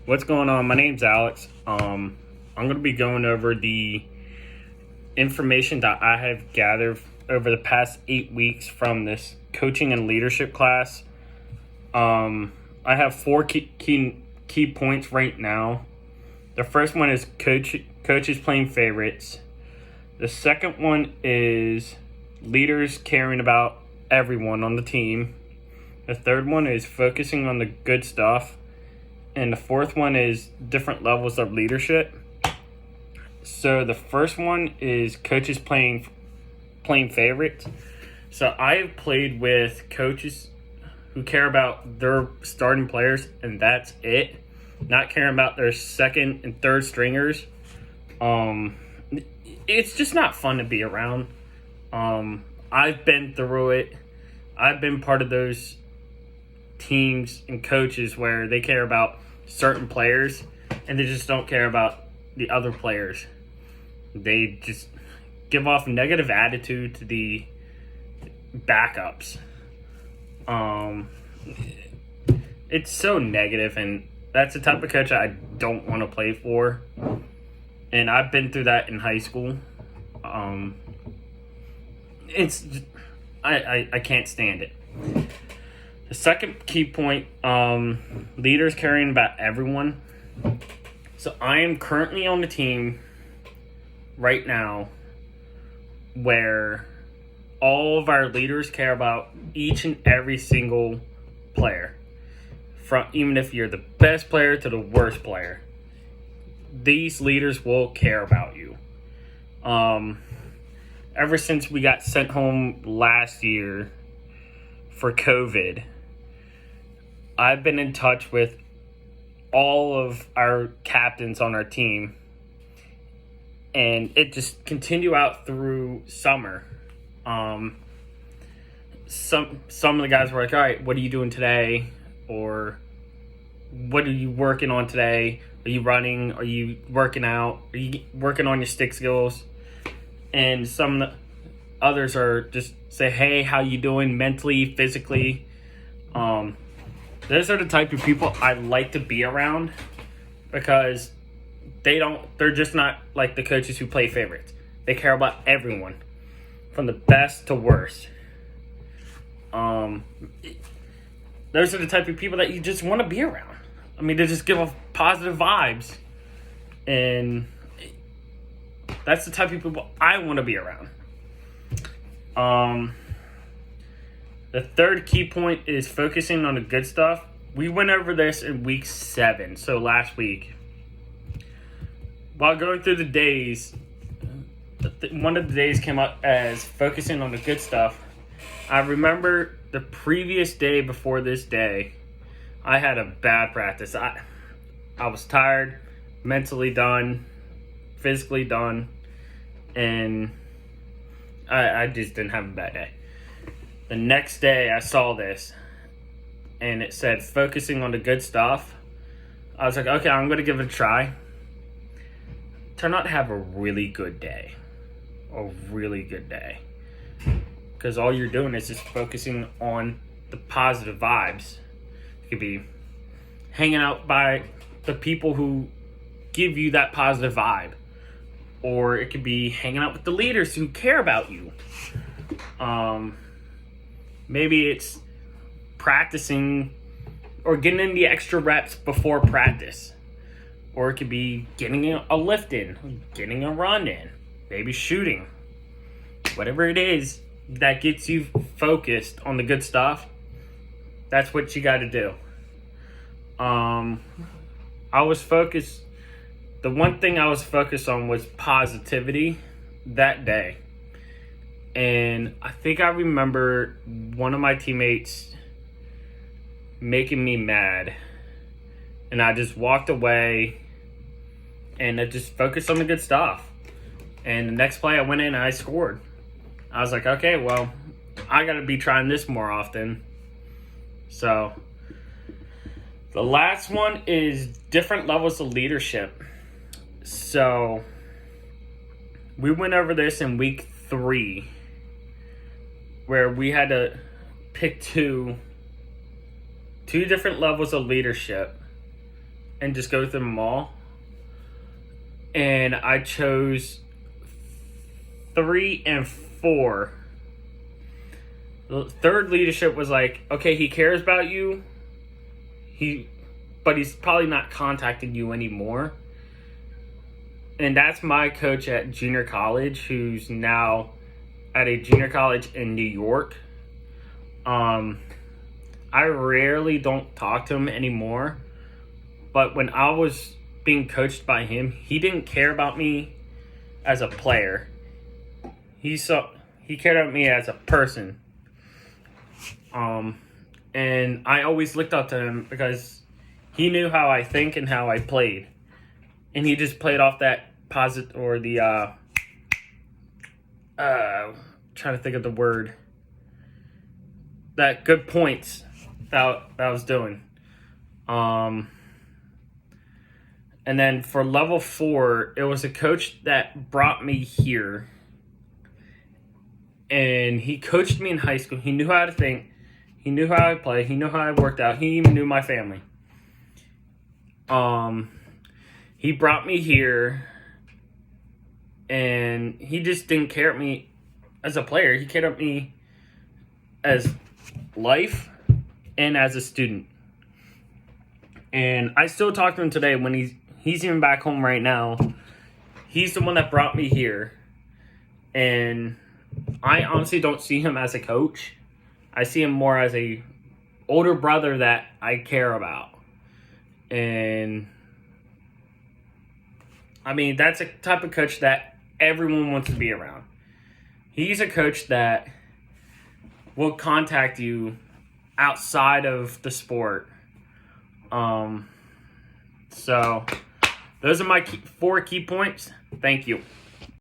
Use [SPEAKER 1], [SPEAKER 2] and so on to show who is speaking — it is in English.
[SPEAKER 1] What's going on? My name's Alex. I'm going to be going over the information that I have gathered over the past 8 weeks from this coaching and leadership class. I have four key points right now. The first one is coaches playing favorites. The second one is leaders caring about everyone on the team. The third one is focusing on the good stuff. And the fourth one is different levels of leadership. So the first one is coaches playing favorites. So I have played with coaches who care about their starting players, and that's it. Not caring about their second and third stringers. It's just not fun to be around. I've been through it. I've been part of those teams and coaches where they care about certain players and they just don't care about the other players. They just give off negative attitude to the backups. It's so negative, and that's the type of coach I don't want to play for. And I've been through that in high school. I can't stand it. The second key point, leaders caring about everyone. So I am currently on the team right now where all of our leaders care about each and every single player. From even if you're the best player to the worst player, these leaders will care about you. Ever since we got sent home last year for COVID, I've been in touch with all of our captains on our team, and it just continued out through summer. Some of the guys were like, all right, what are you doing today? Or what are you working on today? Are you running? Are you working out? Are you working on your stick skills? And some of the others are just say, hey, how you doing mentally, physically? Those are the type of people I like to be around because they're just not like the coaches who play favorites. They care about everyone from the best to worst. Those are the type of people that you just want to be around. I mean, they just give off positive vibes. And that's the type of people I want to be around. The third key point is focusing on the good stuff. We went over this in week 7, so last week. While going through the days, one of the days came up as focusing on the good stuff. I remember the previous day before this day, I had a bad practice. I was tired, mentally done, physically done, and I just didn't have a bad day. The next day I saw this, and it said focusing on the good stuff. I was like, okay, I'm going to give it a try. Turned out to have a really good day. A really good day. Because all you're doing is just focusing on the positive vibes. It could be hanging out by the people who give you that positive vibe. Or it could be hanging out with the leaders who care about you. Maybe it's practicing or getting in the extra reps before practice. Or it could be getting a lift in, getting a run in, maybe shooting. Whatever it is that gets you focused on the good stuff, that's what you got to do. I was focused. The one thing I was focused on was positivity that day. And I think I remember one of my teammates making me mad. And I just walked away and I just focused on the good stuff. And the next play I went in and I scored. I was like, okay, well, I got to be trying this more often. So the last one is different levels of leadership. So we went over this in week 3 where we had to pick two different levels of leadership and just go through them all. And I chose 3 and 4. The third leadership was like, okay, he cares about you. But he's probably not contacting you anymore. And that's my coach at junior college, who's now at a junior college in New York. I rarely don't talk to him anymore. But when I was being coached by him, he didn't care about me as a player. He cared about me as a person. And I always looked up to him because he knew how I think and how I played. And he just played off that positive, or the, trying to think of the word, that good points that I was doing. And then for level 4, it was a coach that brought me here. And he coached me in high school. He knew how to think. He knew how I play. He knew how I worked out. He even knew my family. He brought me here, and he just didn't care at me as a player. He cared at me as life and as a student. And I still talk to him today when he's even back home right now. He's the one that brought me here. And I honestly don't see him as a coach. I see him more as a older brother that I care about. And I mean, that's a type of coach that everyone wants to be around. He's a coach that will contact you outside of the sport. So those are my 4 key points. Thank you.